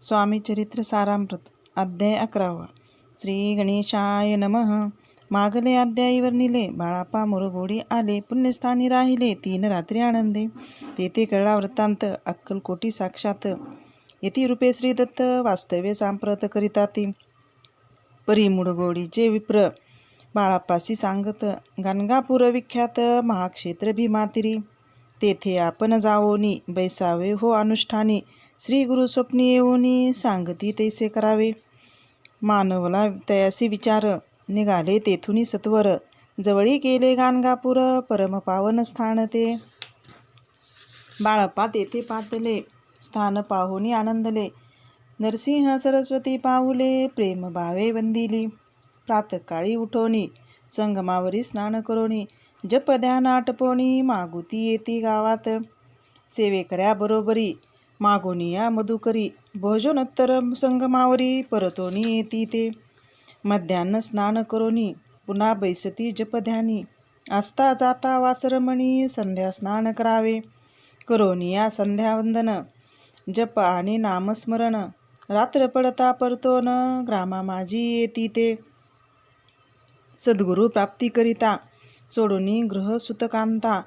स्वामी चरित्र सारामृत अध्याय 11. श्री गणेशाय नमः. मागले अध्यायी वर्णिले. बाळाप्पा मुरगोडी आले, पुण्यस्थानी राहिले 3 रात्री आनंदे. तेथे कळला वृत्तांत अक्कलकोटी साक्षात. येती रूपे श्रीदत्त वास्तव्य सांप्रत करिता ती. परी मुरगोडीचे विप्र बाळाप्पासी सांगत. गाणगापूर विख्यात महाक्षेत्र भीमातिरी. तेथे आपण जावोनी बैसावे हो अनुष्ठानी. श्री गुरु स्वप्नी येऊनी सांगती तैसे करावे. मानवला तयासी विचार निघाले तेथुनी सत्वर. जवळी गेले गाणगापूर परम पावन स्थान ते. बाळप्पा तेथे पातले स्थान पाहुनी आनंदले. नरसिंह सरस्वती पाहुले प्रेम भावे वंदिली. प्रातकाळी उठोनी संगमावरी स्नान करोनी. जप ध्यान आटपोनी मागुती येती गावात. सेवेकऱ्या बरोबरी मागोनिया मधुकरी. भोजनोत्तर संगमावरी परतोनी येती ते. मध्यान्ह स्नान करोनी पुन्हा बैसती जपध्यानी. आस्ता जाता वासरमणी संध्या स्नान करावे. करोनिया संध्यावंदन जप आणि नामस्मरण. रात्र पडता परतोन ग्रामा माझी येती ते. सद्गुरु प्राप्तीकरिता सोडूनी गृह सुतकांता.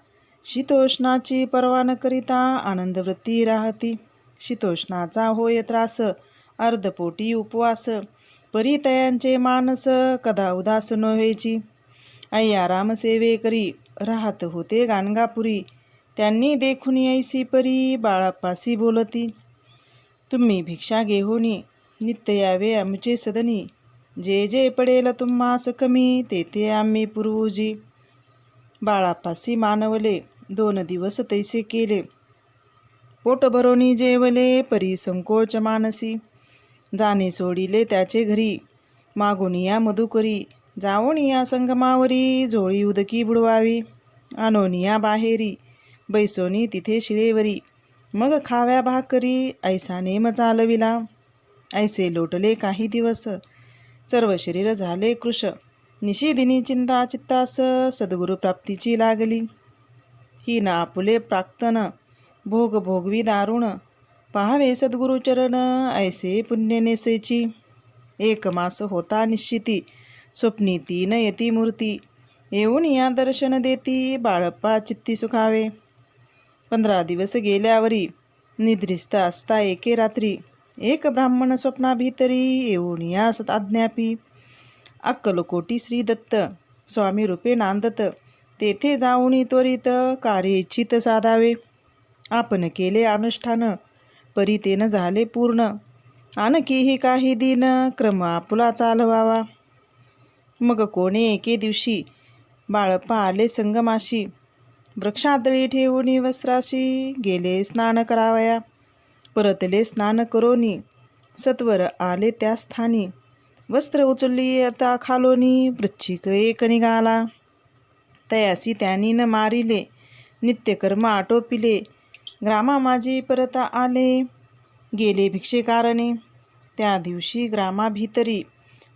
शीतोष्णाची पर्वा न करिता आनंदवृत्ती राहती. शीतोष्णाचा होय त्रास अर्धपोटी उपवास. परितयांचे मानस कदा उदास न व्हायची. अय्या राम सेवे करी राहत होते गाणगापुरी. त्यांनी देखून ऐसी परी बाळाप्पासी बोलती. तुम्ही भिक्षा घेऊनी नित्य यावे आमचे सदनी. जे जे पडेल तुम्हास कमी तेथे आम्ही पुरवूजी. बाळाप्पासी मानवले 2 दिवस तैसे केले. पोट भरोनी जेवले परी संकोच मानसी. जाणे सोडिले त्याचे घरी मागोनिया मधुकरी. जावोनिया संगमावरी जोळी उदकी बुडवावी. आणोनिया बाहेरी बैसोनी तिथे शिळेवरी. मग खाव्या भाकरी ऐसा नेम चालविला. ऐसे लोटले काही दिवस सर्व शरीर झाले कृश. निशिदिनी चिंता चित्तास सद्गुरु प्राप्तीची लागली. ही ना आपुले प्राक्तन भोग भोगवी दारुण. पाहावे सद्गुरु चरण ऐसे पुण्य नेसेची. 1 मास होता निश्चिती स्वप्नी 3 येती मूर्ती. येऊन या दर्शन देती बाळप्पा चित्ती सुखावे. 15 दिवस गेल्यावरी निद्रिस्त असता एके रात्री. एक ब्राह्मण स्वप्नाभितरी येऊन या आज्ञापी. अक्कलकोटी श्रीदत्त स्वामी रूपे नांदत. तेथे जाऊनी त्वरित कार्य इच्छित साधावे. आपण केले अनुष्ठान परीतेन झाले पूर्ण. आणखीही काही दिन क्रम आपुला चालवावा. मग कोणे एके दिवशी बाळप्पा आले संगमाशी. वृक्षातळी ठेवूनी वस्त्राशी गेले स्नान करावया. परतले स्नान करोनी सत्वर आले त्या स्थानी. वस्त्र उचलली आता खालोनी वृश्चिक एक निघाला. तयासी त्यांनी न मारिले नित्यकर्म आटोपिले. ग्रामा माझी परत आले गेले भिक्षेकारणे. त्या दिवशी ग्रामाभितरी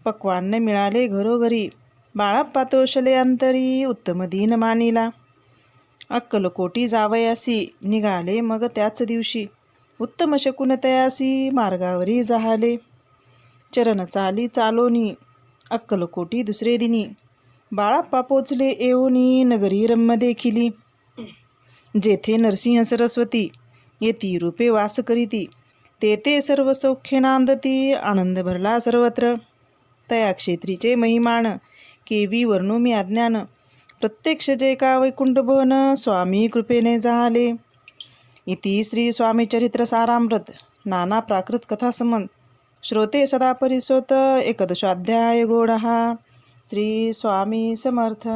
पक्वान्न मिळाले घरोघरी. बाळप्पा तोषले अंतरी उत्तम दीन मानिला. अक्कलकोटी जावयासी निघाले मग त्याच दिवशी. उत्तम शकुन तयासी मार्गावरी जाहले. चरण चाली चालोनी अक्कलकोटी दुसरे दिनी. बाळप्पा पोचले येऊनी नगरी रम्य देखिली. जेथे नरसिंह सरस्वती येती रूपे वास करीती. तेथे सर्व सौख्य नांदती आनंद भरला सर्वत्र. तया क्षेत्रीचे महिमान केवी वर्णू मी अज्ञान. प्रत्यक्ष जे का वैकुंठ भवन स्वामी कृपेने झाले. इति श्री स्वामी चरित्र सारामृत नाना प्राकृत कथा संबंध. श्रोते सदा परिसोत 11 अध्याय गोडहा. श्री स्वामी समर्थ.